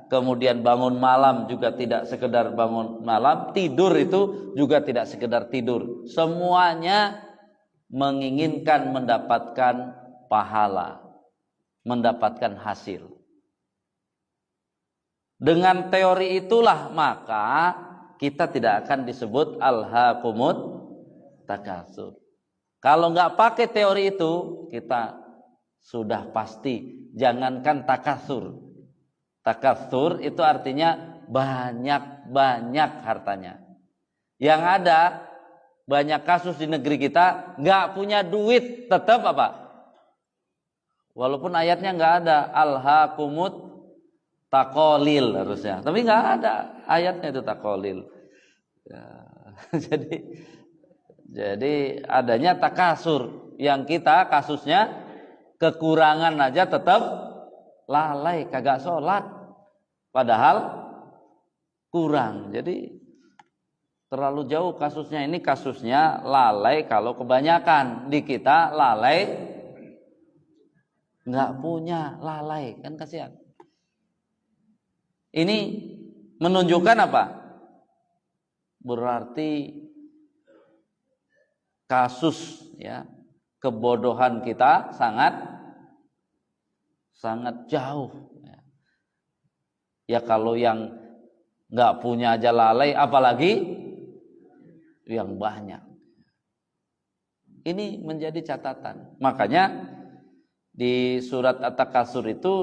kemudian bangun malam juga tidak sekedar bangun malam, tidur itu juga tidak sekedar tidur. Semuanya menginginkan mendapatkan pahala, mendapatkan hasil. Dengan teori itulah maka kita tidak akan disebut alhaakumut takatsur. Kalau nggak pakai teori itu, kita sudah pasti jangankan takatsur. Takatsur itu artinya banyak hartanya. Yang ada banyak kasus di negeri kita nggak punya duit, tetap apa? Walaupun ayatnya nggak ada alhaakumut taqolil harusnya, tapi nggak ada ayatnya itu taqolil. Ya, jadi adanya takasur, yang kita kasusnya kekurangan aja tetap lalai, kagak sholat, padahal kurang. Jadi terlalu jauh kasusnya. Ini kasusnya lalai kalau kebanyakan. Di kita lalai nggak punya, lalai kan kasihan. Ini menunjukkan apa? Berarti kasus ya kebodohan kita sangat jauh. Ya kalau yang nggak punya aja lalai, apalagi yang banyak. Ini menjadi catatan. Makanya di surat At-Takasur itu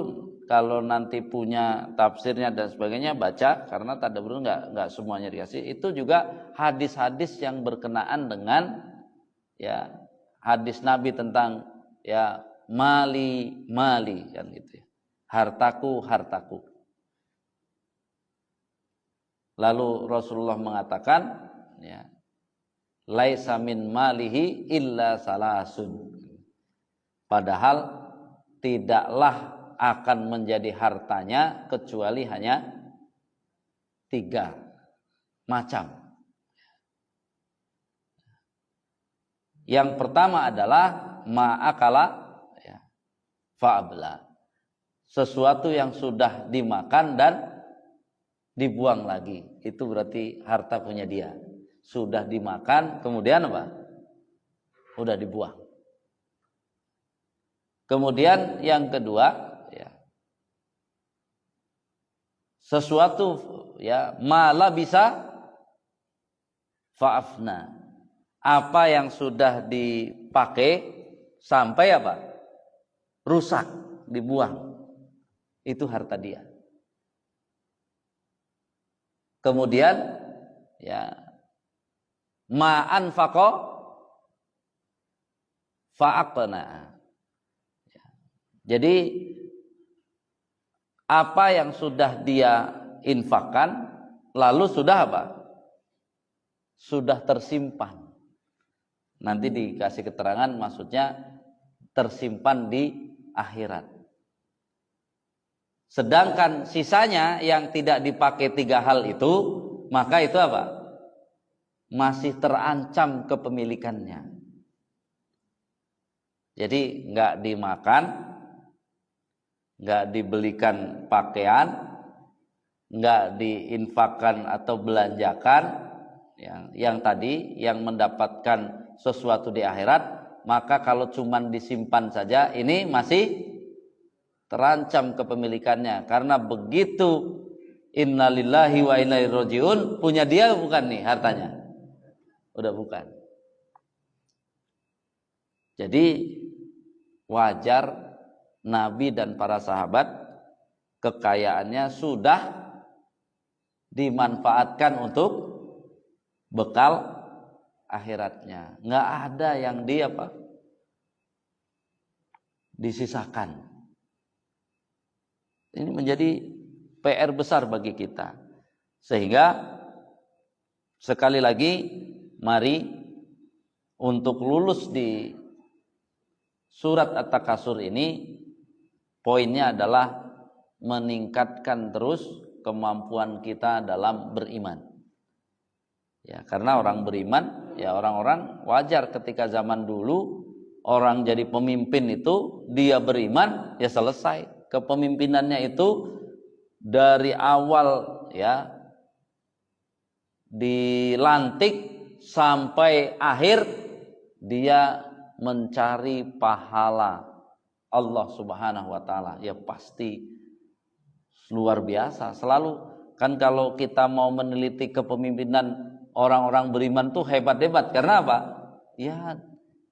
kalau nanti punya tafsirnya dan sebagainya baca, karena tadabbur nggak semuanya dikasih. Itu juga hadis-hadis yang berkenaan dengan ya hadis Nabi tentang ya mali kan gitu ya. Hartaku. Lalu Rasulullah mengatakan ya laisa min malihi illa salasun. Padahal tidaklah akan menjadi hartanya kecuali hanya 3 macam. Yang pertama adalah ma'akala ya, fa'abla. Sesuatu yang sudah dimakan dan dibuang lagi. Itu berarti harta punya dia. Sudah dimakan, kemudian apa? Udah dibuang. Kemudian yang kedua ya, sesuatu ya mala bisa fa'afna. Apa yang sudah dipakai sampai apa? Rusak, dibuang. Itu harta dia. Kemudian ya ma'anfaqa fa'aqna. Jadi apa yang sudah dia infakkan lalu sudah apa? Sudah tersimpan. Nanti dikasih keterangan maksudnya tersimpan di akhirat. Sedangkan sisanya yang tidak dipakai 3 hal itu, maka itu apa? Masih terancam kepemilikannya. Jadi nggak dimakan, nggak dibelikan pakaian, nggak diinfakkan atau belanjakan, yang tadi yang mendapatkan sesuatu di akhirat, maka kalau cuman disimpan saja ini masih terancam kepemilikannya, karena begitu innalillahi wa inna ilaihi rajiun punya dia bukan nih hartanya, udah bukan. Jadi wajar Nabi dan para sahabat kekayaannya sudah dimanfaatkan untuk bekal akhiratnya. Nggak ada yang disisakan. Ini menjadi PR besar bagi kita. Sehingga sekali lagi mari untuk lulus di surat At-Takasur ini poinnya adalah meningkatkan terus kemampuan kita dalam beriman. Ya, karena orang beriman, ya orang-orang wajar ketika zaman dulu orang jadi pemimpin itu dia beriman, ya selesai. Kepemimpinannya itu dari awal ya dilantik sampai akhir dia mencari pahala Allah Subhanahu wa taala, ya pasti luar biasa. Selalu kan kalau kita mau meneliti kepemimpinan orang-orang beriman tuh hebat-hebat. Karena apa? Ya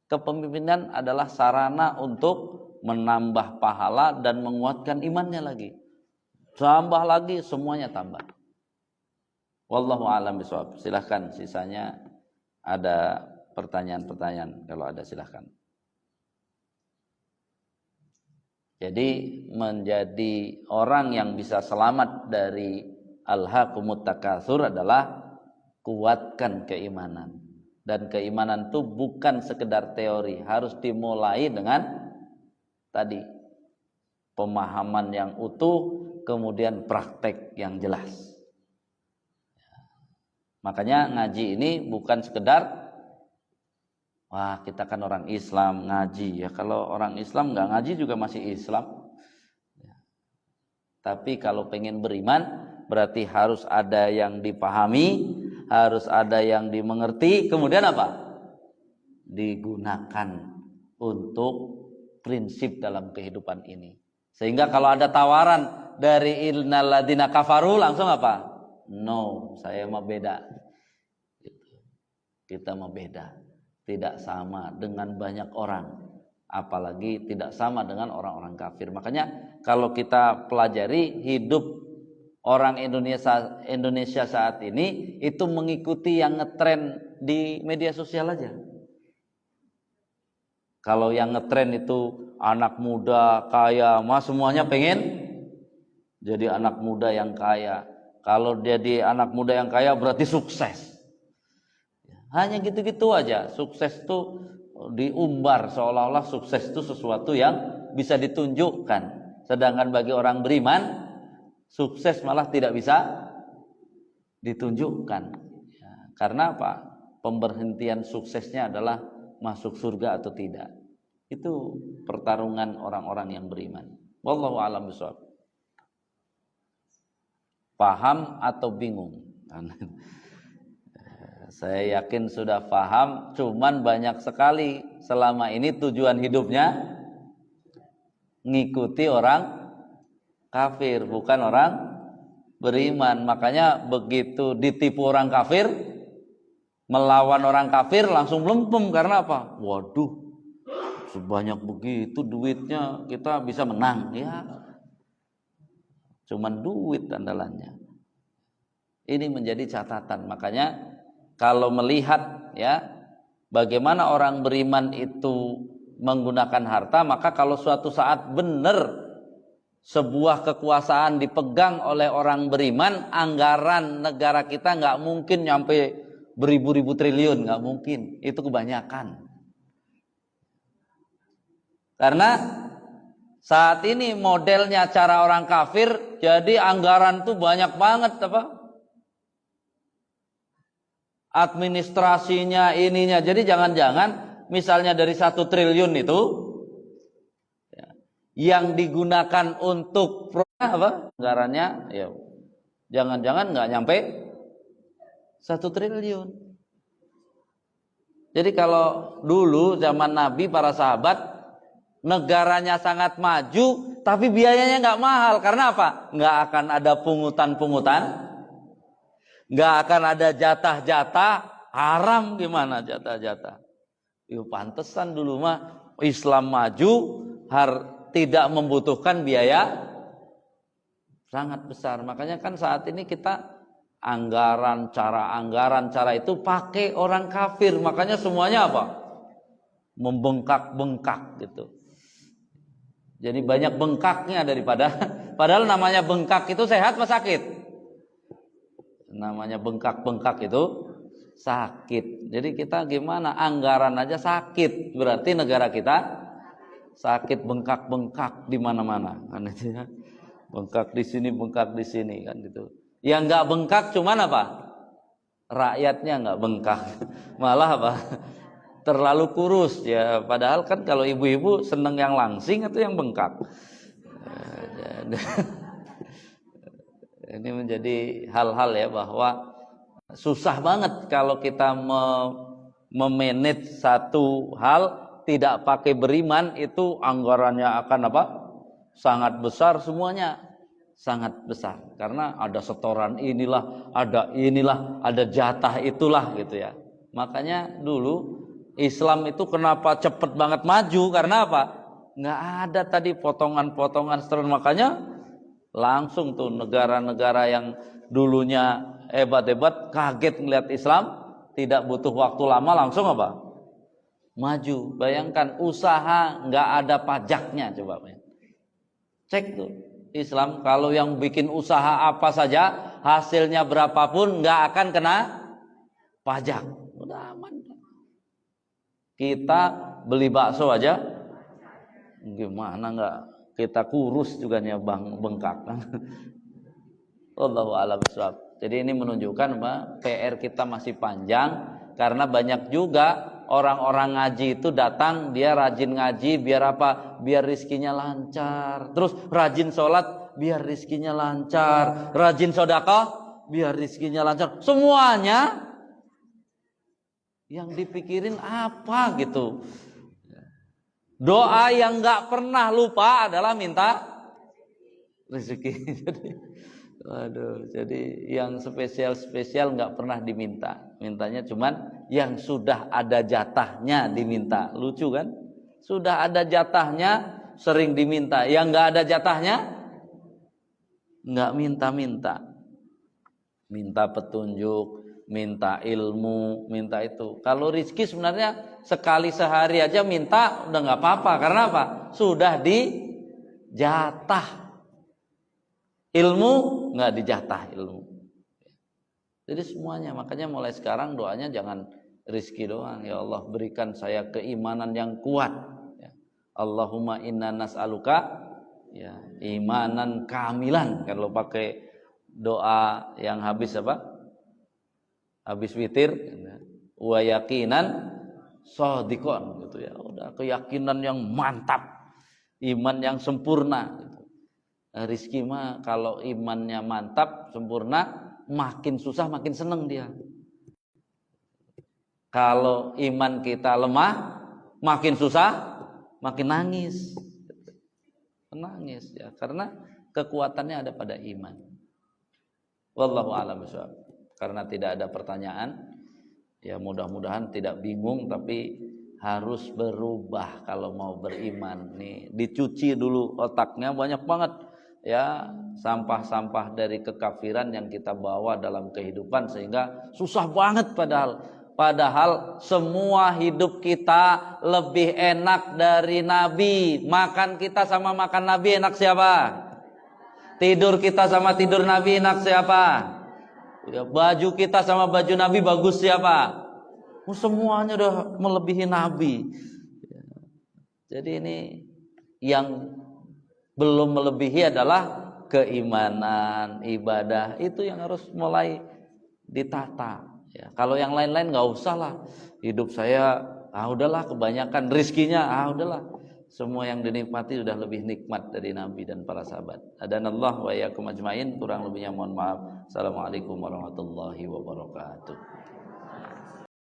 kepemimpinan adalah sarana untuk menambah pahala dan menguatkan imannya lagi. Tambah lagi, semuanya tambah. Wallahu a'lam bishawab. Silahkan sisanya ada pertanyaan-pertanyaan, kalau ada silahkan. Jadi menjadi orang yang bisa selamat dari alhaqumut takatsur adalah kuatkan keimanan. Dan keimanan itu bukan sekedar teori, harus dimulai dengan tadi pemahaman yang utuh, kemudian praktek yang jelas. Makanya ngaji ini bukan sekedar wah kita kan orang Islam ngaji, ya kalau orang Islam nggak ngaji juga masih Islam. Tapi kalau pengen beriman berarti harus ada yang dipahami, harus ada yang dimengerti, kemudian apa? Digunakan untuk prinsip dalam kehidupan ini. Sehingga kalau ada tawaran dari innal ladzina kafaru langsung apa? No, saya mah beda. Kita mah beda. Tidak sama dengan banyak orang. Apalagi tidak sama dengan orang-orang kafir. Makanya kalau kita pelajari hidup orang Indonesia saat ini itu mengikuti yang ngetren di media sosial aja. Kalau yang ngetren itu anak muda kaya, mas semuanya pengen jadi anak muda yang kaya. Kalau jadi anak muda yang kaya berarti sukses. Hanya gitu-gitu aja. Sukses itu diumbar seolah-olah sukses itu sesuatu yang bisa ditunjukkan. Sedangkan bagi orang beriman, sukses malah tidak bisa ditunjukkan. Ya, karena apa? Pemberhentian suksesnya adalah masuk surga atau tidak. Itu pertarungan orang-orang yang beriman. Wallahu a'lam bishawab. Paham atau bingung? Saya yakin sudah paham, cuman banyak sekali selama ini tujuan hidupnya ngikuti orang kafir, bukan orang beriman. Makanya begitu ditipu orang kafir, melawan orang kafir langsung melempem. Karena apa? Waduh, sebanyak begitu duitnya kita bisa menang. Ya, cuman duit andalannya. Ini menjadi catatan. Makanya kalau melihat ya bagaimana orang beriman itu menggunakan harta, maka kalau suatu saat benar sebuah kekuasaan dipegang oleh orang beriman, anggaran negara kita nggak mungkin nyampe beribu-ribu triliun, nggak mungkin. Itu kebanyakan. Karena saat ini modelnya cara orang kafir, jadi anggaran tuh banyak banget apa? Administrasinya ininya. Jadi jangan-jangan misalnya dari 1 triliun itu ya, yang digunakan untuk apa? Anggarannya ya jangan-jangan nggak nyampe 1 triliun. Jadi kalau dulu zaman Nabi para sahabat negaranya sangat maju tapi biayanya nggak mahal. Karena apa? Nggak akan ada pungutan-pungutan, nggak akan ada jatah-jatah haram. Gimana jatah-jatah? Yuk pantesan dulu mah Islam maju tidak membutuhkan biaya sangat besar. Makanya kan saat ini kita anggaran cara itu pakai orang kafir. Makanya semuanya apa? Membengkak-bengkak gitu. Jadi banyak bengkaknya daripada padahal namanya bengkak itu sehat apa sakit? Namanya bengkak-bengkak itu sakit. Jadi kita gimana? Anggaran aja sakit. Berarti negara kita sakit bengkak-bengkak di mana-mana kan itu ya. Bengkak di sini kan gitu. Yang nggak bengkak cuman apa? Rakyatnya nggak bengkak. Malah apa? Terlalu kurus ya. Padahal kan kalau ibu-ibu seneng yang langsing atau yang bengkak. Ini menjadi hal-hal ya bahwa susah banget kalau kita memanage satu hal tidak pakai beriman, itu anggarannya akan apa? Sangat besar semuanya. Sangat besar karena ada setoran inilah, ada jatah itulah gitu ya. Makanya dulu Islam itu kenapa cepet banget maju karena apa? Nggak ada tadi potongan-potongan setoran. Makanya langsung tuh negara-negara yang dulunya hebat-hebat kaget ngelihat Islam, tidak butuh waktu lama langsung apa? Maju. Bayangkan usaha nggak ada pajaknya, coba cek tuh Islam, kalau yang bikin usaha apa saja hasilnya berapapun nggak akan kena pajak, udah aman. Kita beli bakso aja gimana nggak kita kurus juga nih bang, bengkak. Wallahu a'lam bishawab. Jadi ini menunjukkan bahwa PR kita masih panjang karena banyak juga orang-orang ngaji itu datang, dia rajin ngaji biar apa? Biar rizkinya lancar. Terus rajin sholat biar rizkinya lancar. Rajin sedekah biar rizkinya lancar. Semuanya yang dipikirin apa gitu. Doa yang nggak pernah lupa adalah minta rezeki. Jadi yang spesial nggak pernah diminta. Mintanya cuman yang sudah ada jatahnya diminta. Lucu kan? Sudah ada jatahnya sering diminta. Yang nggak ada jatahnya nggak minta-minta. Minta petunjuk, minta ilmu, minta itu. Kalau rizki sebenarnya sekali sehari aja minta udah nggak apa-apa. Karena apa? Sudah dijatah. Ilmu nggak dijatah ilmu. Jadi semuanya, makanya mulai sekarang doanya jangan rizki doang. Ya Allah berikan saya keimanan yang kuat. Ya. Allahumma inna nas'aluka ya imanan kamilan. Kalau pakai doa yang habis apa? Habis witir, wa yakinan shadiqon gitu ya. Udah keyakinan yang mantap, iman yang sempurna. Rizki mah kalau imannya mantap, sempurna, makin susah makin seneng dia. Kalau iman kita lemah, makin susah, makin nangis. Menangis ya, karena kekuatannya ada pada iman. Wallahu a'lam bishawab. Karena tidak ada pertanyaan, ya mudah-mudahan tidak bingung, tapi harus berubah kalau mau beriman. Nih, dicuci dulu otaknya, banyak banget ya sampah-sampah dari kekafiran yang kita bawa dalam kehidupan sehingga susah banget. Padahal semua hidup kita lebih enak dari Nabi. Makan kita sama makan Nabi enak siapa? Tidur kita sama tidur Nabi enak siapa? Ya, baju kita sama baju Nabi bagus siapa? Semuanya udah melebihi Nabi. Jadi ini yang belum melebihi adalah keimanan, ibadah, itu yang harus mulai ditata. Ya, kalau yang lain-lain nggak usah lah. Hidup saya, udahlah kebanyakan rizkinya, udahlah. Semua yang dinikmati sudah lebih nikmat dari Nabi dan para sahabat. Adanallah wa iyyakum ajmain. Kurang lebihnya mohon maaf. Assalamualaikum warahmatullahi wabarakatuh.